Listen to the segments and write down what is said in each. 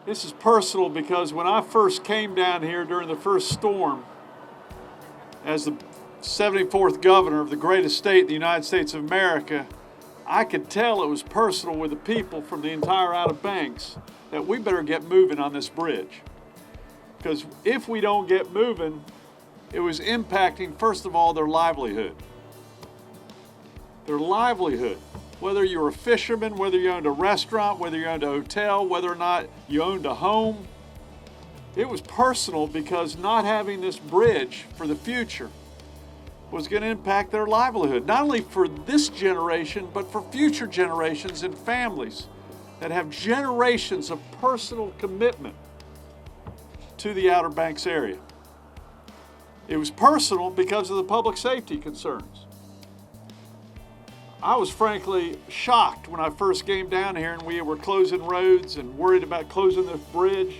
This is personal because when I first came down here during the first storm, as the 74th governor of the greatest state in the United States of America, I could tell it was personal with the people from the entire Outer Banks that we better get moving on this bridge. Because if we don't get moving, it was impacting, first of all, their livelihood. Their livelihood. Whether you're a fisherman, whether you owned a restaurant, whether you owned a hotel, whether or not you owned a home, it was personal because not having this bridge for the future was going to impact their livelihood, not only for this generation, but for future generations and families that have generations of personal commitment to the Outer Banks area. It was personal because of the public safety concerns. I was frankly shocked when I first came down here and we were closing roads and worried about closing this bridge,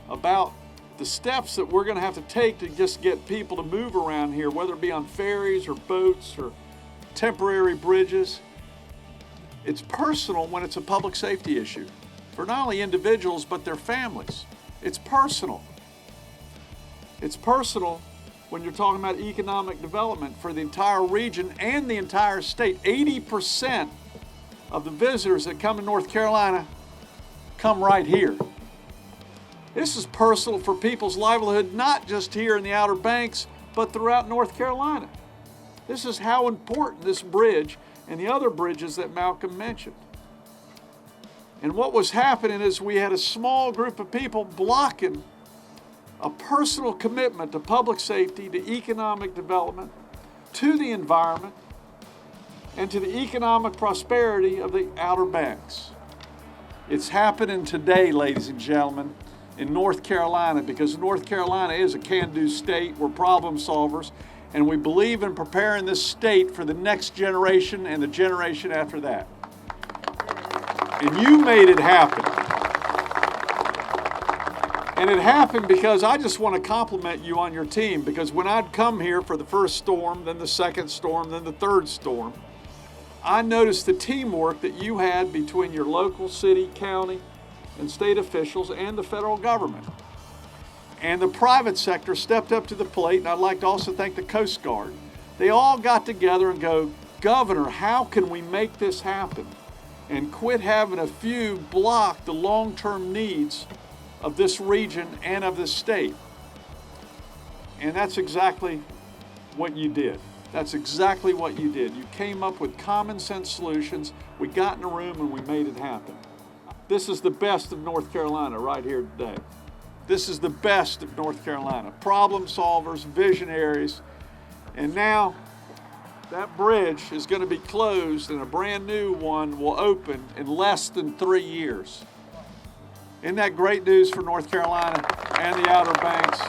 about the steps that we're going to have to take to just get people to move around here, whether it be on ferries or boats or temporary bridges. It's personal when it's a public safety issue for not only individuals but their families. It's personal. It's personal when you're talking about economic development for the entire region and the entire state. 80% of the visitors that come to North Carolina come right here. This is personal for people's livelihood, not just here in the Outer Banks, but throughout North Carolina. This is how important this bridge and the other bridges that Malcolm mentioned. And what was happening is we had a small group of people blocking a personal commitment to public safety, to economic development, to the environment, and to the economic prosperity of the Outer Banks. It's happening today, ladies and gentlemen, in North Carolina, because North Carolina is a can-do state. We're problem solvers, and we believe in preparing this state for the next generation and the generation after that. And you made it happen. And it happened because I just want to compliment you on your team, because when I'd come here for the first storm, then the second storm, then the third storm, I noticed the teamwork that you had between your local city, county, and state officials and the federal government. And the private sector stepped up to the plate, and I'd like to also thank the Coast Guard. They all got together and go, Governor, how can we make this happen? And quit having a few block the long-term needs of this region and of this state. And that's exactly what you did. That's exactly what you did. You came up with common sense solutions. We got in a room and we made it happen. This is the best of North Carolina right here today. This is the best of North Carolina. Problem solvers, visionaries. And now that bridge is going to be closed and a brand new one will open in less than 3 years. Isn't that great news for North Carolina and the Outer Banks?